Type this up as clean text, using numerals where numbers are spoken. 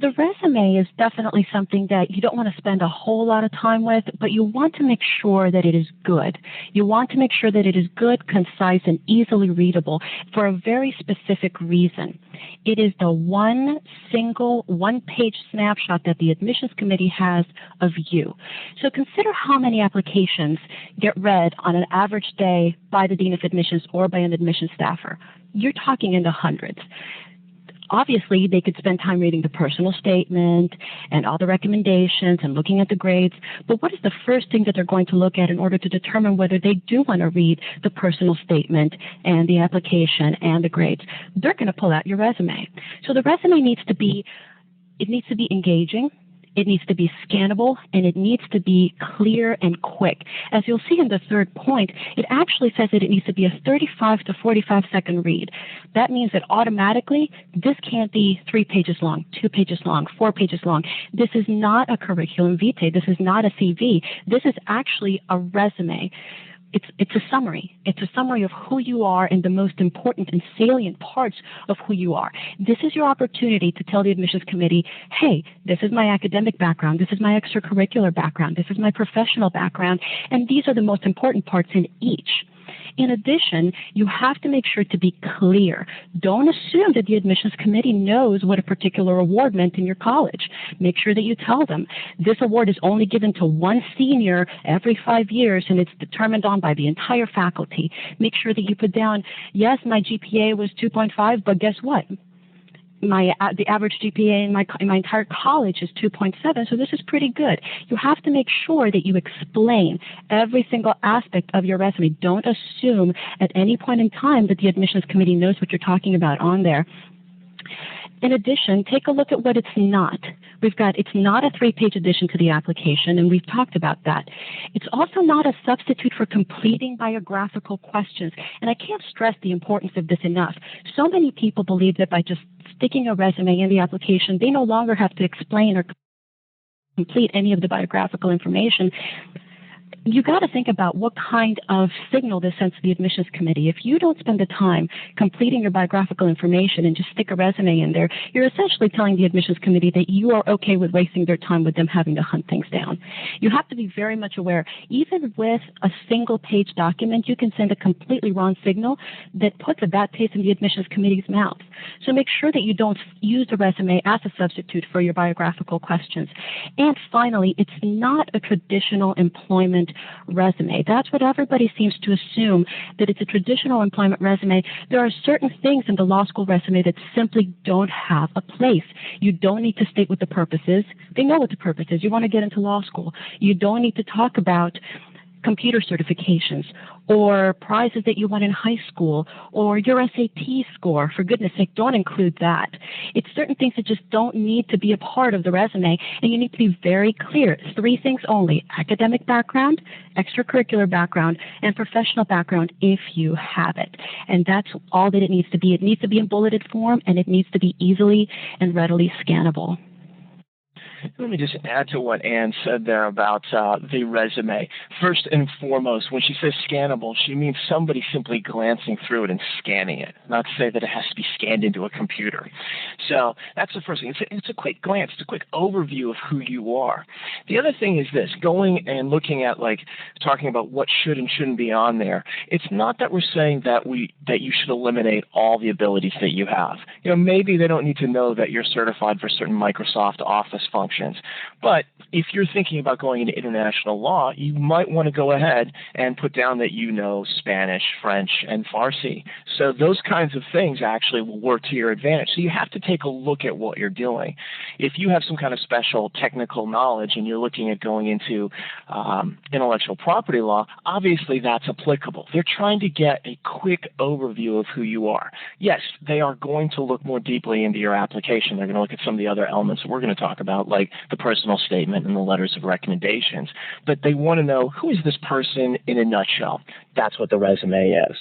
The resume is definitely something that you don't want to spend a whole lot of time with, but you want to make sure that it is good. You want to make sure that it is good, concise, and easily readable for a very specific reason. It is the one single one-page snapshot that the admissions committee has of you. So consider how many applications get read on an average day by the dean of admissions or by an admissions staffer. You're talking in the hundreds. Obviously, they could spend time reading the personal statement and all the recommendations and looking at the grades, but what is the first thing that they're going to look at in order to determine whether they do want to read the personal statement and the application and the grades? They're going to pull out your resume. So the resume needs to be engaging. It needs to be scannable, and it needs to be clear and quick. As you'll see in the third point, it actually says that it needs to be a 35 to 45-second read. That means that automatically, this can't be 3 pages long, 2 pages long, 4 pages long. This is not a curriculum vitae. This is not a CV. This is actually a resume. It's a summary. It's a summary of who you are and the most important and salient parts of who you are. This is your opportunity to tell the admissions committee, hey, this is my academic background, this is my extracurricular background, this is my professional background, and these are the most important parts in each. In addition, you have to make sure to be clear. Don't assume that the admissions committee knows what a particular award meant in your college. Make sure that you tell them this award is only given to one senior every 5 years, and it's determined on by the entire faculty. Make sure that you put down, yes, my GPA was 2.5, but guess what? The average GPA in my entire college is 2.7, so this is pretty good. You have to make sure that you explain every single aspect of your resume. Don't assume at any point in time that the admissions committee knows what you're talking about on there. In addition, take a look at what it's not. It's not a 3-page addition to the application, and we've talked about that. It's also not a substitute for completing biographical questions, and I can't stress the importance of this enough. So many people believe that by just sticking a resume in the application, they no longer have to explain or complete any of the biographical information. You got to think about what kind of signal this sends to the admissions committee. If you don't spend the time completing your biographical information and just stick a resume in there, you're essentially telling the admissions committee that you are okay with wasting their time with them having to hunt things down. You have to be very much aware, even with a single-page document, you can send a completely wrong signal that puts a bad taste in the admissions committee's mouth. So make sure that you don't use the resume as a substitute for your biographical questions. And finally, it's not a traditional employment resume. That's what everybody seems to assume, that it's a traditional employment resume. There are certain things in the law school resume that simply don't have a place. You don't need to state what the purpose is. They know what the purpose is. You want to get into law school. You don't need to talk about computer certifications or prizes that you won in high school or your SAT score. For goodness sake, don't include that. It's certain things that just don't need to be a part of the resume, and you need to be very clear. 3 things only: academic background, extracurricular background, and professional background if you have it. And that's all that it needs to be. It needs to be in bulleted form, and it needs to be easily and readily scannable. Let me just add to what Ann said there about the resume. First and foremost, when she says scannable, she means somebody simply glancing through it and scanning it, not to say that it has to be scanned into a computer. So that's the first thing. It's a quick glance. It's a quick overview of who you are. The other thing is this, going and looking at, like, talking about what should and shouldn't be on there. It's not that we're saying that you should eliminate all the abilities that you have. You know, maybe they don't need to know that you're certified for certain Microsoft Office functions. But if you're thinking about going into international law, you might want to go ahead and put down that you know Spanish, French, and Farsi. So those kinds of things actually will work to your advantage. So you have to take a look at what you're doing. If you have some kind of special technical knowledge and you're looking at going into intellectual property law, obviously that's applicable. They're trying to get a quick overview of who you are. Yes, they are going to look more deeply into your application. They're going to look at some of the other elements that we're going to talk about, like the personal statement and the letters of recommendations. But they want to know, who is this person in a nutshell? That's what the resume is.